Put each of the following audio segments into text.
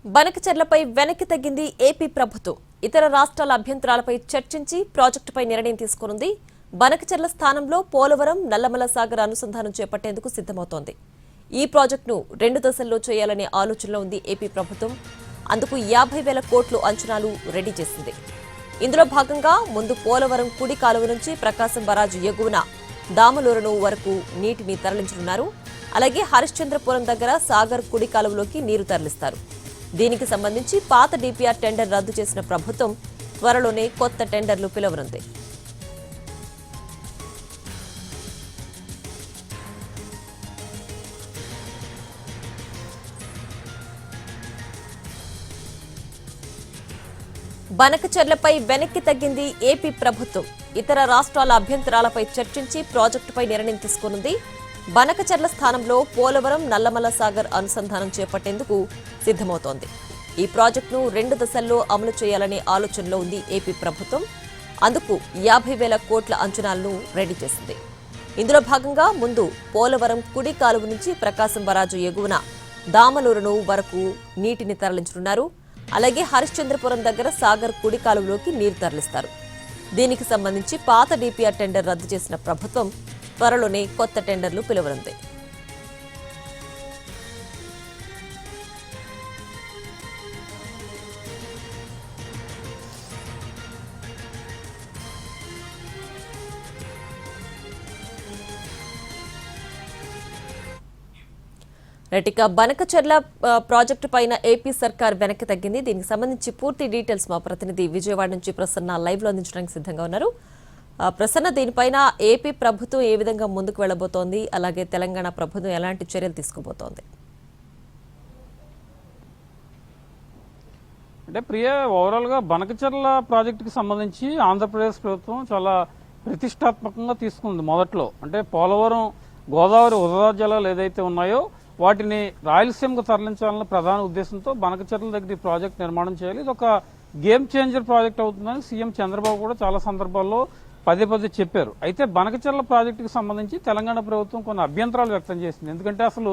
బనకచెర్లపై వెనక్కి తగ్గింది ఏపీ ప్రభుత్వం. ఇతర రాష్ట్రాల అభ్యంతరాలపై చర్చించి ప్రాజెక్టుపై నిర్ణయం తీసుకునుంది. బనకచెర్ల స్థానంలో పోలవరం నల్లమల సాగర్ అనుసంధానం చేపట్టేందుకు సిద్ధమవుతోంది. ఈ ప్రాజెక్టును 2 దశల్లో చేయాలనే ఆలోచనలో ఉంది ఏపీ ప్రభుత్వం. అందుకు 50,000 కోట్లు అంచనాలు రెడీ చేసింది. ఇందులో భాగంగా ముందు పోలవరం కుడి కాలువ నుంచి ప్రకాశం బరాజు ఎగువన దామలూరును వరకు నీటిని తరలించనున్నారు. అలాగే హరిశ్చంద్రపురం దగ్గర సాగర్ కుడి కాలువలోకి నీరు తరలిస్తారు. దీనికి సంబంధించి పాత డిపిఆర్ టెండర్ రద్దు చేసిన ప్రభుత్వం త్వరలోనే కొత్త టెండర్లు పిలవనుంది. బనకచెర్లపై వెనక్కి తగ్గింది ఏపీ ప్రభుత్వం. ఇతర రాష్ట్రాల అభ్యంతరాలపై చర్చించి ప్రాజెక్టుపై నిర్ణయం తీసుకునుంది. బనకచెర్ల స్థానంలో పోలవరం నల్లమల సాగర్ అనుసంధానం చేపట్టేందుకు సిద్ధమవుతోంది. ఈ ప్రాజెక్టును 2 దశల్లో అమలు చేయాలనే ఆలోచనలో ఉంది ఏపీ ప్రభుత్వం. అందుకు 50,000 కోట్ల అంచనాలను రెడీ చేసింది. ఇందులో భాగంగా ముందు పోలవరం కుడి కాలువ నుంచి ప్రకాశం బరాజు ఎగువన దామలూరును వరకు నీటిని తరలించనున్నారు. అలాగే హరిశ్చంద్రపురం దగ్గర సాగర్ కుడి కాలువలోకి నీరు తరలిస్తారు. దీనికి సంబంధించి పాత డిపిఆర్ టెండర్ రద్దు చేసిన ప్రభుత్వం త్వరలోనే కొత్త టెండర్లు పిలువనుంది. ఇక బనకచెర్ల ప్రాజెక్టు పైన ఏపీ సర్కార్ వెనక్కి తగ్గింది. దీనికి సంబంధించి పూర్తి డీటెయిల్స్ మా ప్రతినిధి విజయవాడ నుంచి ప్రసన్న లైవ్ లో అందించడానికి సిద్ధంగా ఉన్నారు. ప్రసన్న, దీనిపైన ఏపీ ప్రభుత్వం ఏ విధంగా ముందుకు వెళ్లబోతోంది, అలాగే తెలంగాణ ప్రభుత్వం ఎలాంటి చర్యలు తీసుకోబోతోంది? అంటే ప్రియ, ఓవరాల్ గా బనకచెర్ల ప్రాజెక్టుకి సంబంధించి ఆంధ్రప్రదేశ్ ప్రభుత్వం చాలా ప్రతిష్టాత్మకంగా తీసుకుంది. మొదట్లో అంటే పోలవరం గోదావరి ఉదయ జలాలు ఏదైతే ఉన్నాయో వాటిని రాయలసీమకు తరలించాలన్న ప్రధాన ఉద్దేశంతో బనకచెర్ల దగ్గర ఈ ప్రాజెక్ట్ నిర్మాణం చేయాలి. ఇది ఒక గేమ్ చేంజర్ ప్రాజెక్ట్ అవుతుందని సీఎం చంద్రబాబు కూడా చాలా సందర్భాల్లో పదే చెప్పారు. అయితే బనకచెర్ల ప్రాజెక్టుకు సంబంధించి తెలంగాణ ప్రభుత్వం కొన్ని అభ్యంతరాలు వ్యక్తం చేసింది. ఎందుకంటే అసలు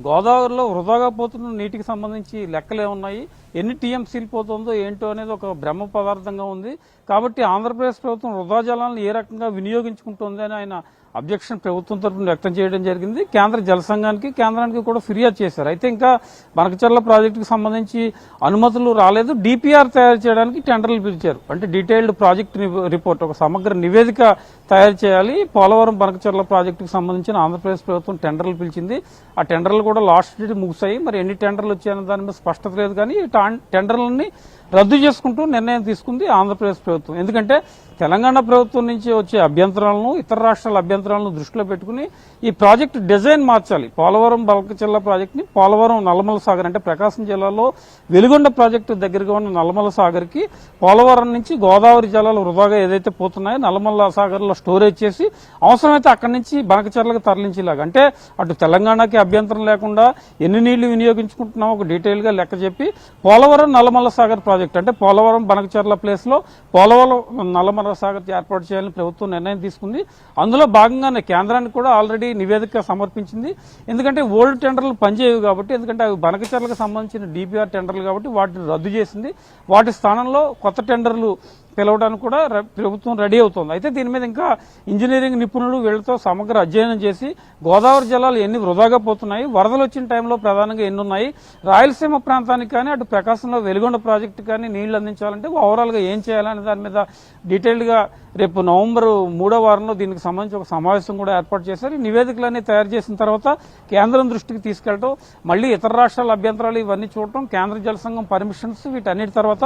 గోదావరిలో వృధాగా పోతున్న నీటికి సంబంధించి లెక్కలు ఏమున్నాయి, ఎన్ని టీఎంసీలు పోతుందో ఏంటో అనేది ఒక బ్రహ్మ పదార్థంగా ఉంది. కాబట్టి ఆంధ్రప్రదేశ్ ప్రభుత్వం వృధా జలాలను ఏ రకంగా వినియోగించుకుంటుంది అని ఆయన అబ్జెక్షన్ ప్రభుత్వం తరఫున వ్యక్తం చేయడం జరిగింది. కేంద్ర జల సంఘానికి కేంద్రానికి కూడా ఫిర్యాదు చేశారు. అయితే ఇంకా బనకచెర్ల ప్రాజెక్టుకు సంబంధించి అనుమతులు రాలేదు. డిపిఆర్ తయారు చేయడానికి టెండర్లు పిలిచారు. అంటే డీటెయిల్డ్ ప్రాజెక్ట్ రిపోర్ట్, ఒక సమగ్ర నివేదిక తయారు చేయాలి. పోలవరం బనకచెర్ల ప్రాజెక్టుకు సంబంధించిన ఆంధ్రప్రదేశ్ ప్రభుత్వం టెండర్లు పిలిచింది. ఆ టెండర్లు కూడా లాస్ట్ డేట్ ముగిశాయి. మరి ఎన్ని టెండర్లు వచ్చాయన్న దాని మీద స్పష్టత లేదు. కానీ టెండర్లని రద్దు చేసుకుంటూ నిర్ణయం తీసుకుంది ఆంధ్రప్రదేశ్ ప్రభుత్వం. ఎందుకంటే తెలంగాణ ప్రభుత్వం నుంచి వచ్చే అభ్యంతరాలను, ఇతర రాష్ట్రాల అభ్యంతరాలను దృష్టిలో పెట్టుకుని ఈ ప్రాజెక్టు డిజైన్ మార్చాలి. పోలవరం బనకచెర్ల ప్రాజెక్టుని పోలవరం నల్లమల సాగర్, అంటే ప్రకాశం జిల్లాలో వెలుగొండ ప్రాజెక్టు దగ్గరగా ఉన్న నల్లమల సాగర్కి పోలవరం నుంచి గోదావరి జలాలు వృధాగా ఏదైతే పోతున్నాయో నల్లమల సాగర్లో స్టోరేజ్ చేసి అవసరమైతే అక్కడి నుంచి బనకచెర్లకు తరలించేలాగా, అంటే అటు తెలంగాణకి అభ్యంతరం లేకుండా ఎన్ని నీళ్లు వినియోగించుకుంటున్నామో ఒక డీటెయిల్ గా లెక్క చెప్పి పోలవరం నల్లమల సాగర్ ప్రాజెక్ట్, అంటే పోలవరం బనకచెర్ల ప్లేస్ లో పోలవరం నల్లమల సాగర్ ఏర్పాటు చేయాలని ప్రభుత్వం నిర్ణయం తీసుకుంది. అందులో భాగంగానే కేంద్రానికి కూడా ఆల్రెడీ నివేదిక సమర్పించింది. ఎందుకంటే ఓల్డ్ టెండర్లు పనిచేయవు కాబట్టి, ఎందుకంటే అవి బనకచెర్లకు సంబంధించిన డిపిఆర్ టెండర్లు కాబట్టి వాటిని రద్దు చేసింది. వాటి స్థానంలో కొత్త టెండర్లు పిలవడానికి కూడా ప్రభుత్వం రెడీ అవుతోంది. అయితే దీని మీద ఇంకా ఇంజనీరింగ్ నిపుణులు వీళ్లతో సమగ్ర అధ్యయనం చేసి గోదావరి జలాలు ఎన్ని వృధాగా పోతున్నాయి, వరదలు వచ్చిన టైంలో ప్రధానంగా ఎన్ని ఉన్నాయి, రాయలసీమ ప్రాంతానికి కానీ అటు ప్రకాశంలో వెలుగొండ ప్రాజెక్టు కానీ నీళ్లు అందించాలంటే ఓవరాల్ గా ఏం చేయాలనే దాని మీద డీటెయిల్డ్ గా రేపు నవంబర్ 3వ వారంలో దీనికి సంబంధించి ఒక సమావేశం కూడా ఏర్పాటు చేశారు. ఈ నివేదికలన్నీ తయారు చేసిన తర్వాత కేంద్రం దృష్టికి తీసుకెళ్లడం, మళ్లీ ఇతర రాష్ట్రాల అభ్యంతరాలు ఇవన్నీ చూడటం, కేంద్ర జల సంఘం పర్మిషన్స్, వీటన్నిటి తర్వాత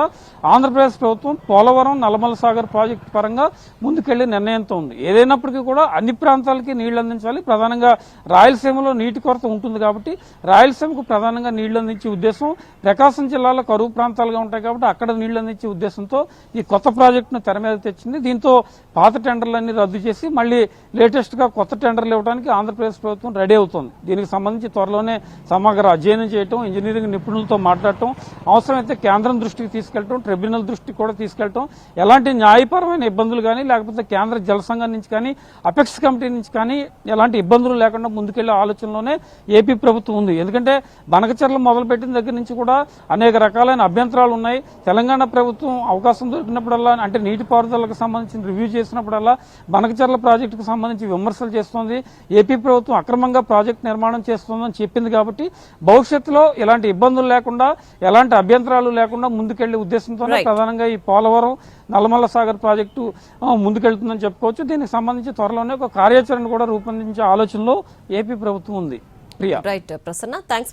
ఆంధ్రప్రదేశ్ ప్రభుత్వం పోలవరం నల్లమల సాగర్ ప్రాజెక్టు పరంగా ముందుకెళ్లే నిర్ణయంతో ఉంది. ఏదైనప్పటికీ కూడా అన్ని ప్రాంతాలకి నీళ్లు అందించాలి. ప్రధానంగా రాయలసీమలో నీటి కొరత ఉంటుంది కాబట్టి రాయలసీమకు ప్రధానంగా నీళ్లు అందించే ఉద్దేశం, ప్రకాశం జిల్లాలో కరువు ప్రాంతాలుగా ఉంటాయి కాబట్టి అక్కడ నీళ్లు అందించే ఉద్దేశంతో ఈ కొత్త ప్రాజెక్టును తెర మీద తెచ్చింది. దీంతో పాత టెండర్లన్నీ రద్దు చేసి మళ్లీ లేటెస్ట్ గా కొత్త టెండర్లు ఇవ్వడానికి ఆంధ్రప్రదేశ్ ప్రభుత్వం రెడీ అవుతోంది. దీనికి సంబంధించి త్వరలోనే సమగ్ర అధ్యయనం చేయడం, ఇంజనీరింగ్ నిపుణులతో మాట్లాడటం, అవసరమైతే కేంద్రం దృష్టికి తీసుకెళ్లడం, ట్రిబ్యునల్ దృష్టికి కూడా తీసుకెళ్లడం, ఎలాంటి న్యాయపరమైన ఇబ్బందులు కానీ లేకపోతే కేంద్ర జల సంఘం నుంచి కానీ అపెక్స్ కమిటీ నుంచి కానీ ఎలాంటి ఇబ్బందులు లేకుండా ముందుకెళ్లే ఆలోచనలోనే ఏపీ ప్రభుత్వం ఉంది. ఎందుకంటే బనకచెర్ల మొదలుపెట్టిన దగ్గర నుంచి కూడా అనేక రకాలైన అభ్యంతరాలు ఉన్నాయి. తెలంగాణ ప్రభుత్వం అవకాశం దొరికినప్పుడల్లా అంటే నీటిపారుదలకు సంబంధించిన రివ్యూ చేసినప్పుడల్లా బనకచెర్ల ప్రాజెక్టుకు సంబంధించి విమర్శలు చేస్తోంది. ఏపీ ప్రభుత్వం అక్రమంగా ప్రాజెక్టు నిర్మాణం చేస్తోందని చెప్పింది. కాబట్టి భవిష్యత్తులో ఇలాంటి ఇబ్బందులు లేకుండా ఎలాంటి అభ్యంతరాలు లేకుండా ముందుకెళ్లే ఉద్దేశంతోనే ప్రధానంగా ఈ పోలవరం నల్లమల్ల సాగర్ ప్రాజెక్టు ముందుకెళ్తుందని చెప్పుకోవచ్చు. దీనికి సంబంధించి త్వరలోనే ఒక కార్యాచరణ కూడా రూపొందించే ఆలోచనలో ఏపీ ప్రభుత్వం ఉంది. ప్రియా. Right Prasanna, thanks.